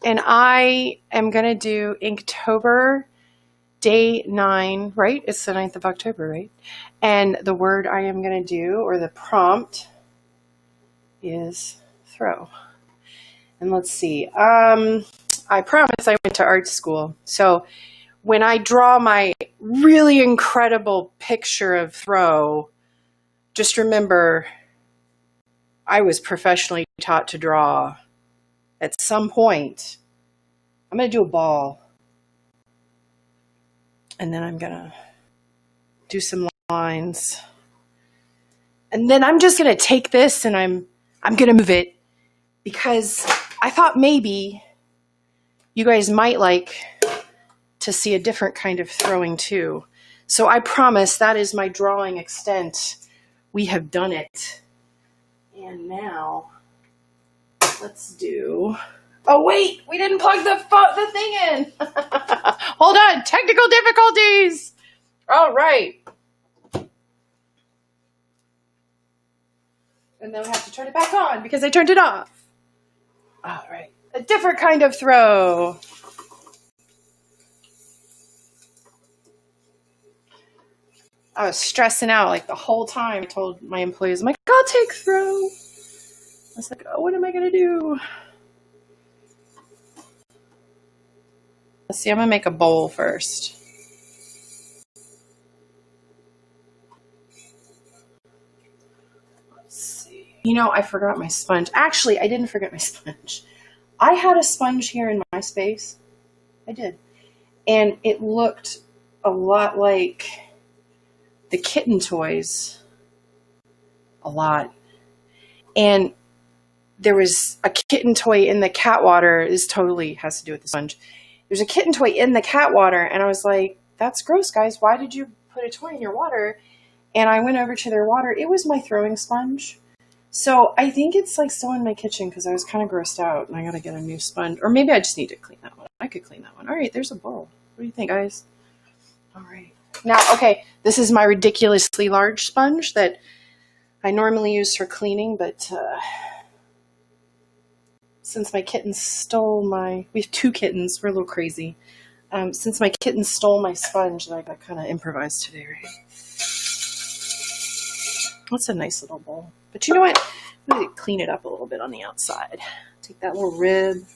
And I am going to do Inktober day 9, right? It's the 9th of October, right? And the word I am going to do, or the prompt, is throw. And let's see. I promise I went to art school. So when I draw my really incredible picture of throw, just remember I was professionally taught to draw. At some point, I'm going to do a ball. And then I'm going to do some lines. And then I'm just going to take this and I'm going to move it, because I thought maybe you guys might like to see a different kind of throwing too. So I promise that is my drawing extent. We have done it. And now let's do... Oh, wait, we didn't plug the thing in. Hold on, technical difficulties. All right. And then we have to turn it back on because I turned it off. All right, a different kind of throw. I was stressing out like the whole time. I told my employees, I'm like, I'll take throw. I was like, oh, what am I going to do? Let's see, I'm going to make a bowl first. Let's see. You know, I forgot my sponge. Actually, I didn't forget my sponge. I had a sponge here in my space. I did. And it looked a lot like the kitten toys. A lot. And there was a kitten toy in the cat water. This totally has to do with the sponge. There's a kitten toy in the cat water, and I was like, that's gross, guys. Why did you put a toy in your water? And I went over to their water. It was my throwing sponge. So I think it's like still in my kitchen because I was kind of grossed out, and I got to get a new sponge. Or maybe I just need to clean that one. I could clean that one. All right, there's a bowl. What do you think, guys? All right. Now, okay, this is my ridiculously large sponge that I normally use for cleaning, but... since my kittens stole we have 2 kittens, we're a little crazy. Since my kittens stole my sponge, I got kind of improvised today, right? That's a nice little bowl. But you know what? I'm going to clean it up a little bit on the outside. Take that little rib.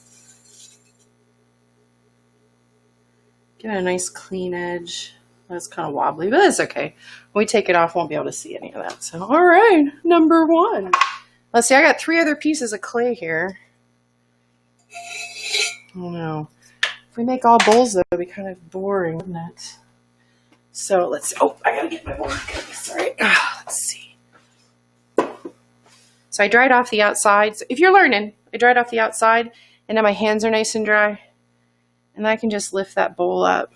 Give it a nice clean edge. That's kind of wobbly, but that's okay. When we take it off, won't be able to see any of that. So, all right, number 1. Let's see, I got 3 other pieces of clay here. Oh no. If we make all bowls, though, it'd be kind of boring, wouldn't it? So let's, oh, I gotta get my bowl. Sorry. Let's see. So I dried off the outside. So if you're learning, I dried off the outside, and now my hands are nice and dry. And I can just lift that bowl up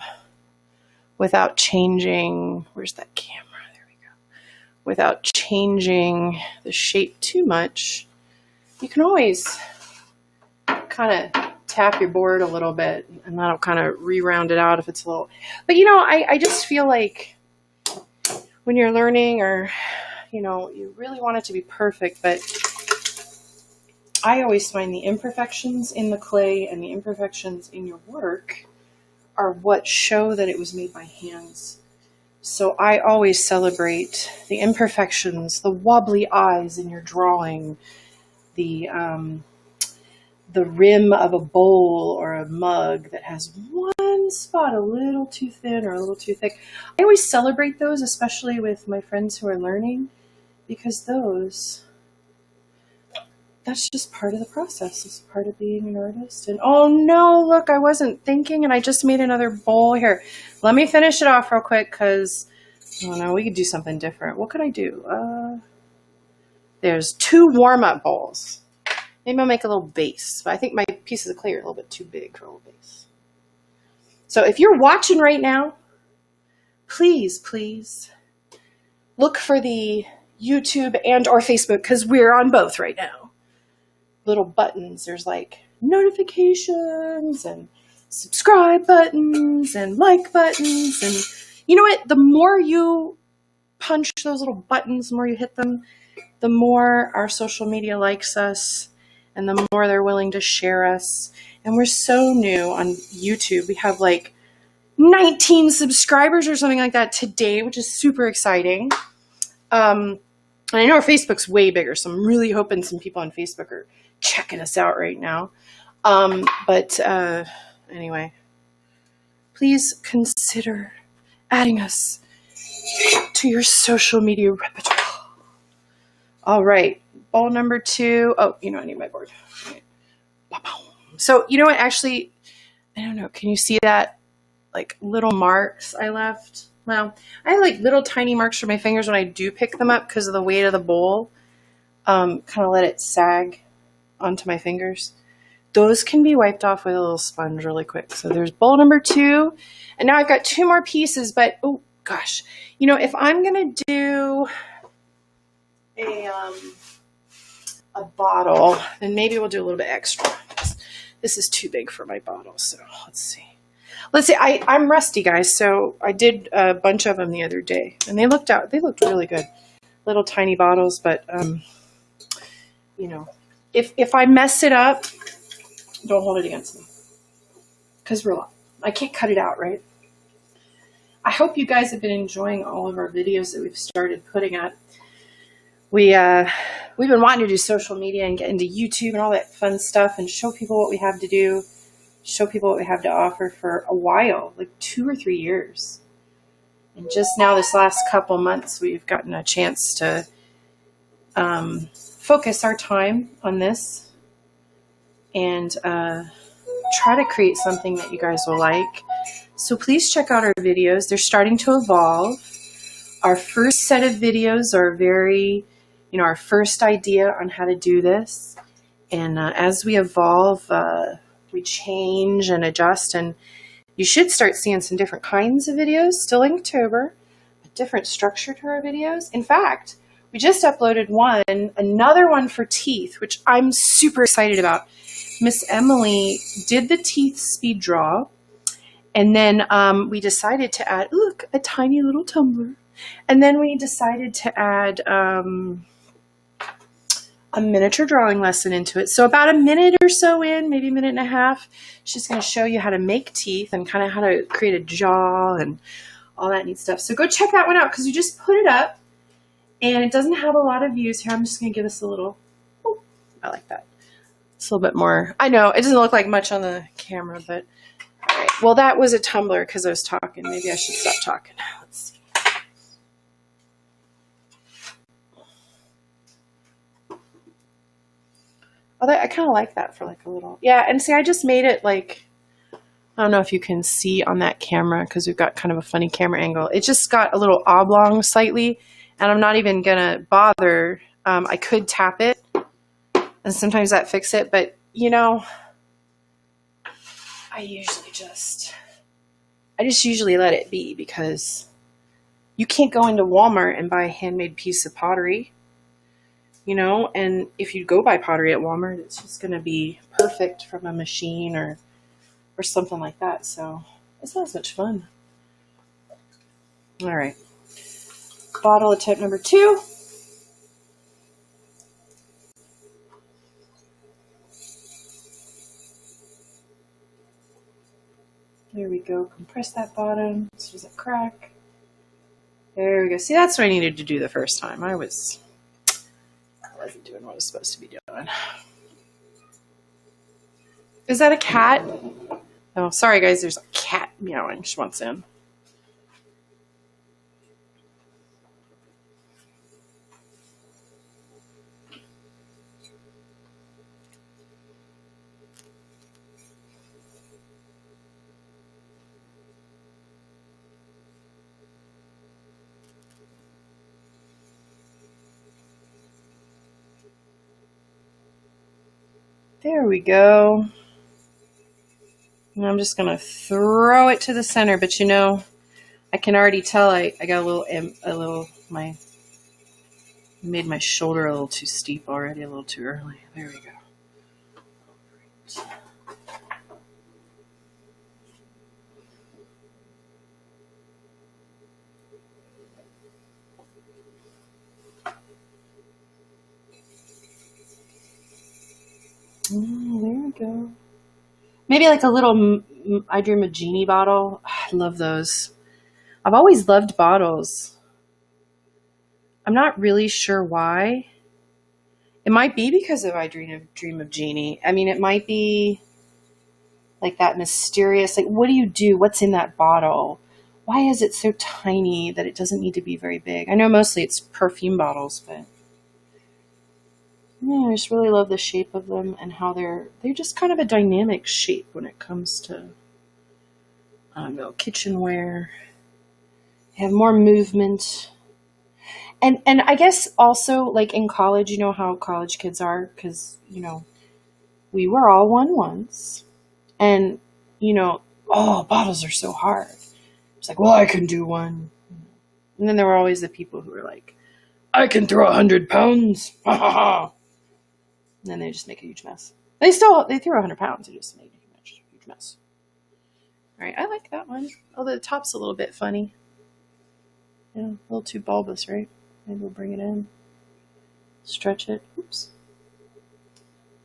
without changing, where's that camera? There we go. Without changing the shape too much. You can always kind of tap your board a little bit, and that'll kind of re-round it out if it's a little, but you know, I just feel like when you're learning, or you know, you really want it to be perfect, but I always find the imperfections in the clay and the imperfections in your work are what show that it was made by hands. So I always celebrate the imperfections, the wobbly eyes in your drawing, the rim of a bowl or a mug that has one spot a little too thin or a little too thick. I always celebrate those, especially with my friends who are learning, because that's just part of the process. It's part of being an artist. And oh no, look, I wasn't thinking and I just made another bowl here. Let me finish it off real quick because, I don't know, we could do something different. What could I do? There's 2 warm-up bowls. Maybe I'll make a little base, but I think my pieces of clay are a little bit too big for a little base. So if you're watching right now, please look for the YouTube and or Facebook, because we're on both right now. Little buttons. There's like notifications and subscribe buttons and like buttons. And you know what? The more you punch those little buttons, the more you hit them, the more our social media likes us. and the more they're willing to share us. And we're so new on YouTube. We have like 19 subscribers or something like that today, which is super exciting. And I know our Facebook's way bigger, so I'm really hoping some people on Facebook are checking us out right now. Anyway, please consider adding us to your social media repertoire. All right, bowl number 2. Oh, you know, I need my board. Right. So, you know what? Actually, I don't know. Can you see that? Like little marks I left? Well, I have like little tiny marks for my fingers when I do pick them up because of the weight of the bowl. Kind of let it sag onto my fingers. Those can be wiped off with a little sponge really quick. So there's bowl number 2. And now I've got 2 more pieces, but oh gosh. You know, if I'm going to do a bottle, then maybe we'll do a little bit extra. This is too big for my bottle, so let's see. I'm rusty, guys, so I did a bunch of them the other day, and they looked really good. Little tiny bottles, but you know, if I mess it up, don't hold it against me, because I can't cut it out, right? I hope you guys have been enjoying all of our videos that we've started putting up. We've been wanting to do social media and get into YouTube and all that fun stuff and show people what we have to do, show people what we have to offer for a while, like 2 or 3 years. And just now, this last couple months, we've gotten a chance to focus our time on this and try to create something that you guys will like. So please check out our videos. They're starting to evolve. Our first set of videos are very, you know, our first idea on how to do this. And as we evolve, we change and adjust, and you should start seeing some different kinds of videos, still Inktober, a different structure to our videos. In fact, we just uploaded another one for teeth, which I'm super excited about. Miss Emily did the teeth speed draw, and then we decided to add, look, a tiny little tumbler. And then we decided to add a miniature drawing lesson into it. So about a minute or so in, maybe a minute and a half, she's going to show you how to make teeth and kind of how to create a jaw and all that neat stuff. So go check that one out because you just put it up and it doesn't have a lot of views here. I'm just going to give us a little, oh, I like that. It's a little bit more, I know it doesn't look like much on the camera, but all right. Well, that was a tumbler because I was talking. Maybe I should stop talking. Let's see. Oh, I kind of like that for like a little, yeah. And see, I just made it like, I don't know if you can see on that camera because we've got kind of a funny camera angle. It just got a little oblong slightly, and I'm not even gonna bother. I could tap it, and sometimes that fix it, but you know, I just usually let it be because you can't go into Walmart and buy a handmade piece of pottery. You know, and if you go buy pottery at Walmart, it's just going to be perfect from a machine or something like that. So it's not as much fun. All right. Bottle attempt number 2. There we go. Compress that bottom so it doesn't crack. There we go. See, that's what I needed to do the first time. I wasn't doing what I was supposed to be doing. Is that a cat? Oh, sorry guys, there's a cat meowing. She wants in. There we go. And I'm just going to throw it to the center, but you know, I can already tell I got made my shoulder a little too steep already, a little too early. There we go. There we go. Maybe like a little I Dream of Genie bottle. I love those. I've always loved bottles. I'm not really sure why. It might be because of I Dream of Genie. I mean, it might be like that mysterious, like, what do you do? What's in that bottle? Why is it so tiny that it doesn't need to be very big? I know mostly it's perfume bottles, but yeah, I just really love the shape of them and how they're just kind of a dynamic shape when it comes to, I don't know, kitchenware. They have more movement. And I guess also, like in college, you know how college kids are, because, you know, we were all one once. And, you know, oh, bottles are so hard. It's like, well, I can do one. And then there were always the people who were like, I can throw 100 pounds. Ha ha ha. And then they just make a huge mess. They threw 100 pounds. They just made a huge mess. All right, I like that one. Although the top's a little bit funny. Yeah, a little too bulbous, right? Maybe we'll bring it in. Stretch it. Oops.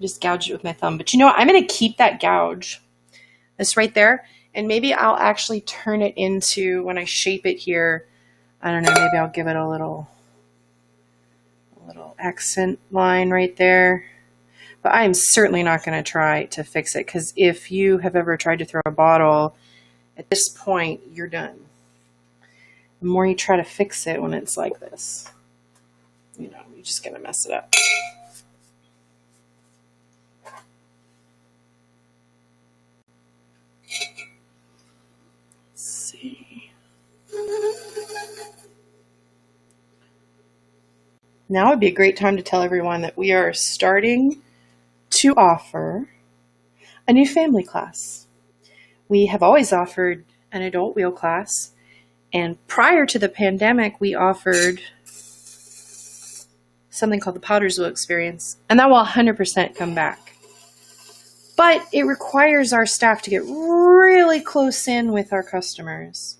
Just gouged it with my thumb. But you know what? I'm going to keep that gouge. This right there. And maybe I'll actually turn it into, when I shape it here, I don't know, maybe I'll give it a little accent line right there. But I'm certainly not going to try to fix it, because if you have ever tried to throw a bottle, at this point, you're done. The more you try to fix it when it's like this, you know, you're just going to mess it up. Let's see. Now would be a great time to tell everyone that we are starting to offer a new family class. We have always offered an adult wheel class, and prior to the pandemic, we offered something called the Potter's Wheel Experience, and that will 100% come back. But it requires our staff to get really close in with our customers,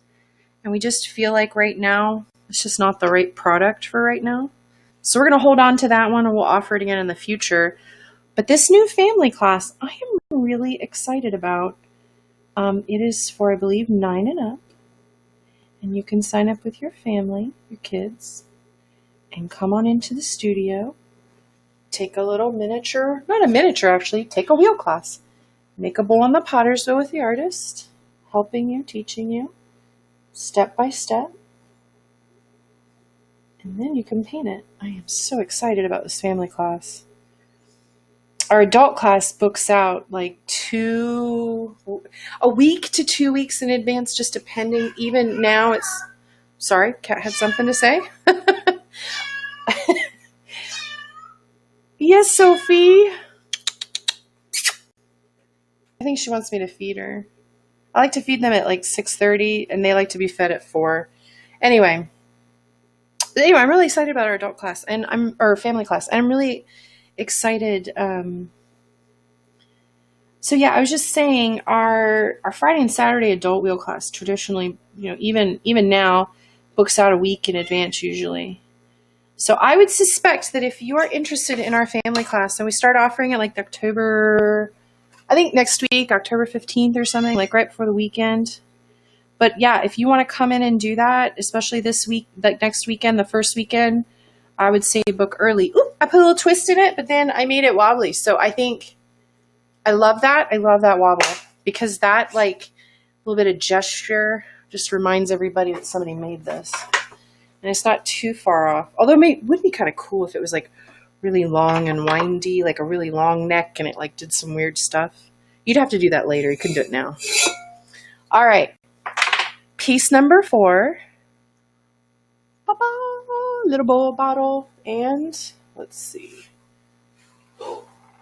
and we just feel like right now, it's just not the right product for right now. So we're going to hold on to that one, and we'll offer it again in the future. But this new family class, I am really excited about. It is for, I believe, 9 and up. And you can sign up with your family, your kids, and come on into the studio. Take a little miniature, not a miniature actually, take a wheel class. Make a bowl on the potter's wheel with the artist, helping you, teaching you, step by step. And then you can paint it. I am so excited about this family class. Our adult class books out like a week to 2 weeks in advance, just depending. Even now it's, sorry, Kat had something to say. Yes, Sophie. I think she wants me to feed her. I like to feed them at like 6:30, and they like to be fed at 4. Anyway, I'm really excited about our adult class or family class, and I'm really excited. So yeah, I was just saying our Friday and Saturday adult wheel class traditionally, you know, even now, books out a week in advance usually. So I would suspect that if you are interested in our family class, and we start offering it like October, I think next week, October 15th or something, like right before the weekend. But yeah, if you want to come in and do that, especially this week, like next weekend, the first weekend, I would say book early. Ooh, I put a little twist in it, but then I made it wobbly. So I think I love that. I love that wobble, because that like a little bit of gesture just reminds everybody that somebody made this. And it's not too far off. Although it would be kind of cool if it was like really long and windy, like a really long neck, and it like did some weird stuff. You'd have to do that later. You couldn't do it now. All right. Piece number 4. Little bowl bottle. And let's see.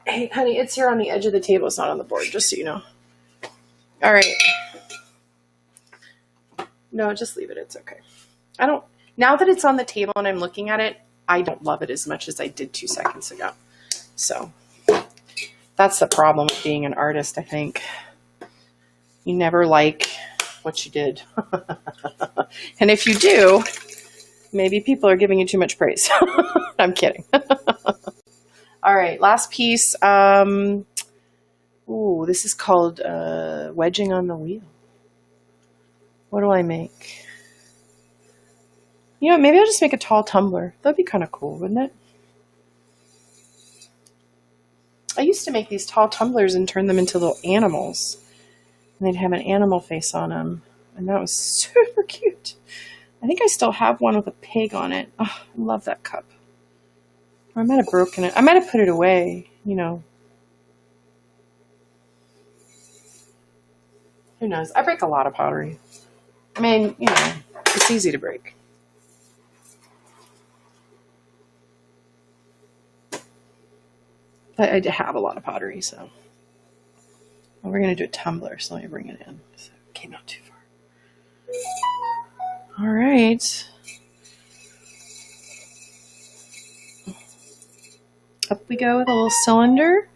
Hey, honey, it's here on the edge of the table. It's not on the board, just so you know. All right. No, just leave it. It's okay. Now that it's on the table and I'm looking at it, I don't love it as much as I did 2 seconds ago. So that's the problem with being an artist, I think. You never like what you did. And if you do, maybe people are giving you too much praise. I'm kidding. All right, last piece. Ooh, this is called wedging on the wheel. What do I make? You know, maybe I'll just make a tall tumbler. That'd be kind of cool, wouldn't it? I used to make these tall tumblers and turn them into little animals. And they'd have an animal face on them. And that was super cute. I think I still have one with a pig on it. Oh, I love that cup. Or I might have broken it. I might have put it away, you know. Who knows? I break a lot of pottery. I mean, you know, it's easy to break. But I have a lot of pottery, so. Well, we're going to do a tumbler, so let me bring it in. So it came out too far. All right. Up we go with a little cylinder.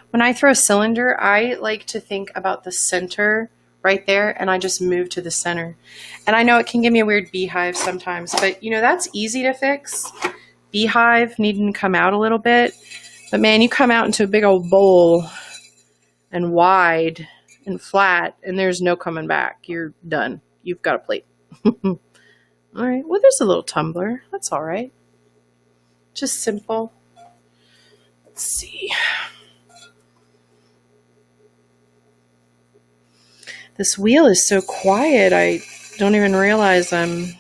When I throw a cylinder, I like to think about the center right there, and I just move to the center. And I know it can give me a weird beehive sometimes, but you know, that's easy to fix. Beehive needing to come out a little bit. But man, you come out into a big old bowl and wide and flat, and there's no coming back. You're done. You've got a plate. All right, well, there's a little tumbler. That's all right. Just simple. Let's see. This wheel is so quiet, I don't even realize I'm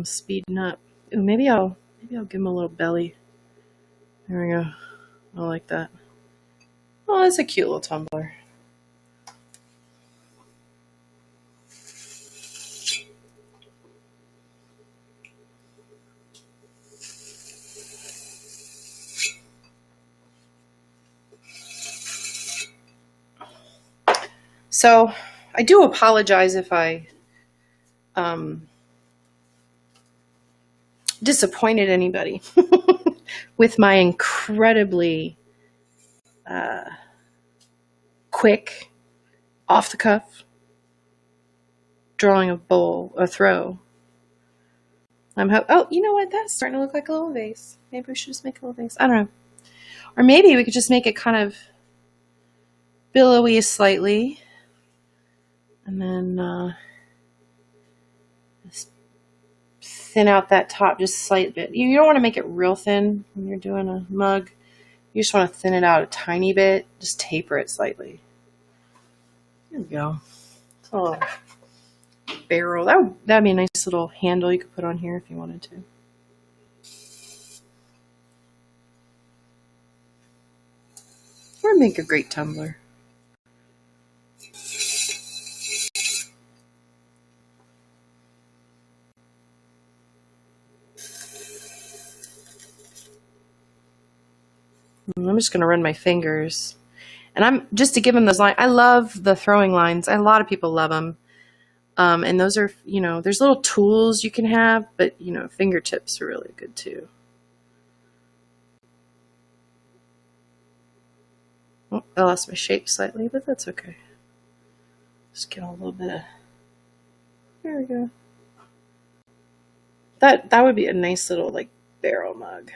speeding up. Ooh, maybe I'll give him a little belly. There we go. I like that. Oh, that's a cute little tumbler. So I do apologize if I disappointed anybody with my incredibly quick, off the cuff drawing a throw. Oh, you know what? That's starting to look like a little vase. Maybe we should just make a little vase. I don't know. Or maybe we could just make it kind of billowy slightly. And then just thin out that top just a slight bit. You don't want to make it real thin when you're doing a mug. You just want to thin it out a tiny bit. Just taper it slightly. There we go. It's a little barrel. That'd be a nice little handle you could put on here if you wanted to. Or make a great tumbler. I'm just going to run my fingers. And I'm just to give them those lines. I love the throwing lines. A lot of people love them. And those are, you know, there's little tools you can have, but, you know, fingertips are really good too. Oh, I lost my shape slightly, but that's okay. Just get a little bit of, there we go. That would be a nice little, like, barrel mug.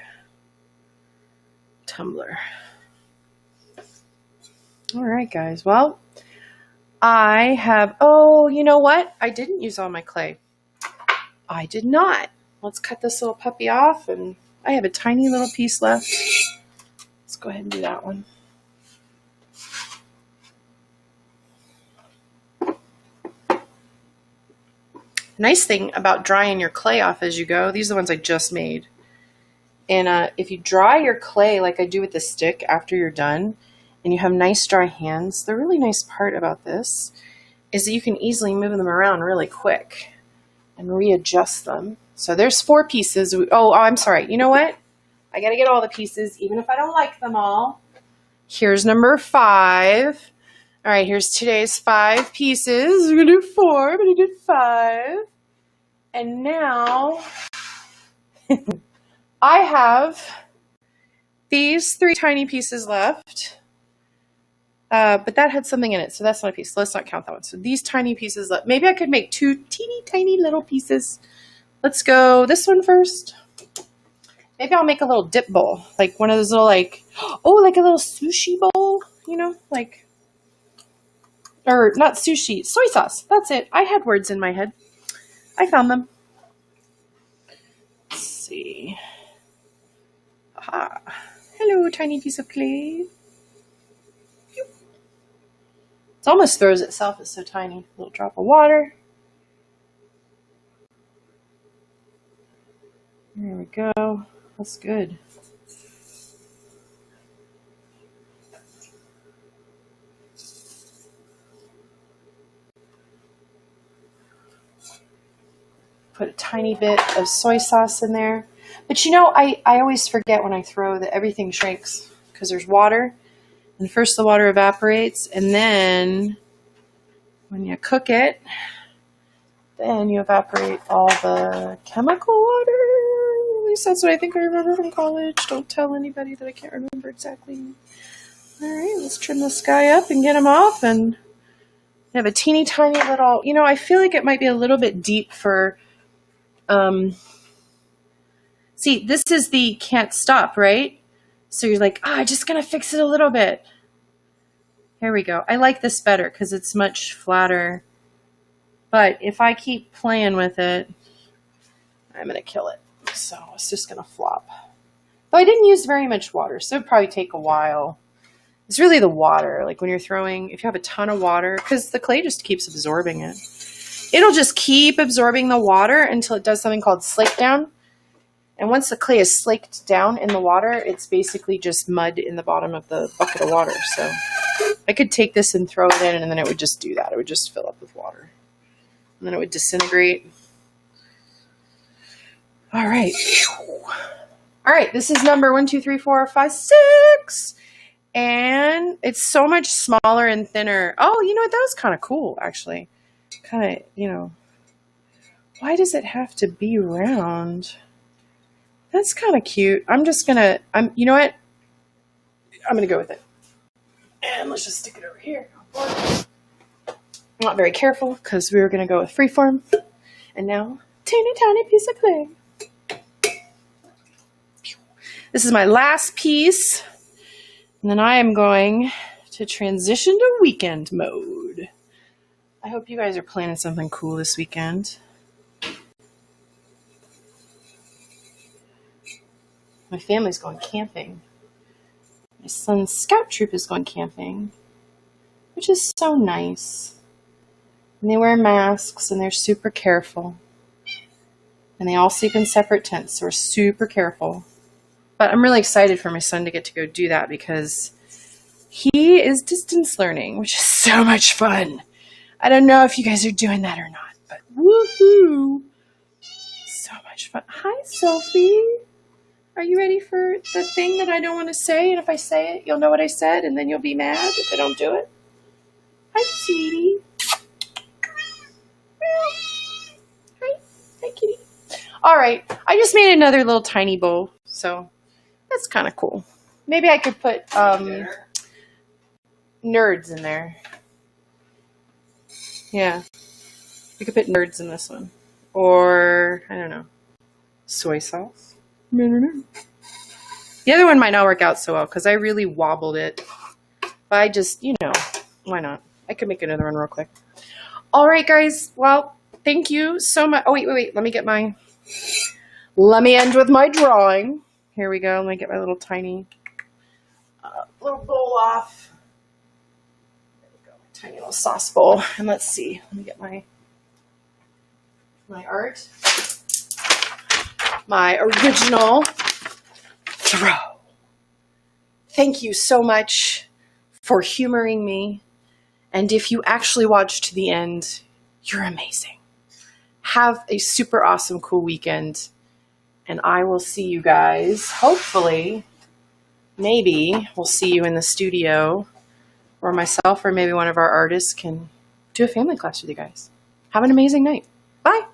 Tumbler. All right, guys. Well, I have, oh, you know what? I didn't use all my clay. I did not. Let's cut this little puppy off, and I have a tiny little piece left. Let's go ahead and do that one. Nice thing about drying your clay off as you go, these are the ones I just made. And if you dry your clay like I do with the stick after you're done, and you have nice dry hands, the really nice part about this is that you can easily move them around really quick and readjust them. So there's 4 pieces. Oh, I'm sorry. You know what? I got to get all the pieces, even if I don't like them all. Here's number 5. All right, here's today's 5 pieces. We're going to do 4, but I did 5. And now I have these 3 tiny pieces left, but that had something in it, so that's not a piece. So let's not count that one. So these tiny pieces left. Maybe I could make 2 teeny tiny little pieces. Let's go this one first. Maybe I'll make a little dip bowl, like one of those little like, oh, like a little sushi bowl, you know, like, or not sushi, soy sauce. That's it. I had words in my head. I found them. Let's see. Aha. Hello, tiny piece of clay. It almost throws itself. It's so tiny. A little drop of water. There we go. That's good. Put a tiny bit of soy sauce in there. But you know, I always forget when I throw that everything shrinks because there's water. And first the water evaporates, and then when you cook it, then you evaporate all the chemical water. At least that's what I think I remember from college. Don't tell anybody that I can't remember exactly. All right, let's trim this guy up and get him off. And I have a teeny tiny little, you know, I feel like it might be a little bit deep for, see, this is the can't stop, right? So you're like, I'm just going to fix it a little bit. Here we go. I like this better because it's much flatter. But if I keep playing with it, I'm going to kill it. So it's just going to flop. Though I didn't use very much water, so it'd probably take a while. It's really the water. Like when you're throwing, if you have a ton of water, because the clay just keeps absorbing it. It'll just keep absorbing the water until it does something called slake down. And once the clay is slaked down in the water, it's basically just mud in the bottom of the bucket of water. So I could take this and throw it in, and then it would just do that. It would just fill up with water. And then it would disintegrate. All right. All right, this is number 1, 2, 3, 4, 5, 6. And it's so much smaller and thinner. Oh, you know what? That was kind of cool, actually. Kind of, you know. Why does it have to be round? That's kind of cute. I'm just going to, you know what? I'm going to go with it. And let's just stick it over here. I'm not very careful because we were going to go with freeform. And now, teeny tiny piece of clay. This is my last piece. And then I am going to transition to weekend mode. I hope you guys are planning something cool this weekend. My family's going camping. My son's scout troop is going camping, which is so nice. And they wear masks and they're super careful. And they all sleep in separate tents, so we're super careful. But I'm really excited for my son to get to go do that because he is distance learning, which is so much fun. I don't know if you guys are doing that or not, but woohoo! So much fun. Hi, Sophie. Are you ready for the thing that I don't want to say? And if I say it, you'll know what I said, and then you'll be mad if I don't do it. Hi, sweetie. Hi. Hi, kitty. All right. I just made another little tiny bowl, so that's kind of cool. Maybe I could put nerds in there. Yeah. We could put nerds in this one. Or, I don't know, soy sauce. I don't know. The other one might not work out so well because I really wobbled it. But I just, you know, why not? I could make another one real quick. All right, guys. Well, thank you so much. Oh, wait. Let me end with my drawing. Here we go. Let me get my little tiny little bowl off. There we go. My tiny little sauce bowl. And let's see. Let me get my art. My original throw. Thank you so much for humoring me. And if you actually watched to the end, you're amazing. Have a super awesome, cool weekend. And I will see you guys, hopefully, maybe we'll see you in the studio, or myself or maybe one of our artists can do a family class with you guys. Have an amazing night. Bye.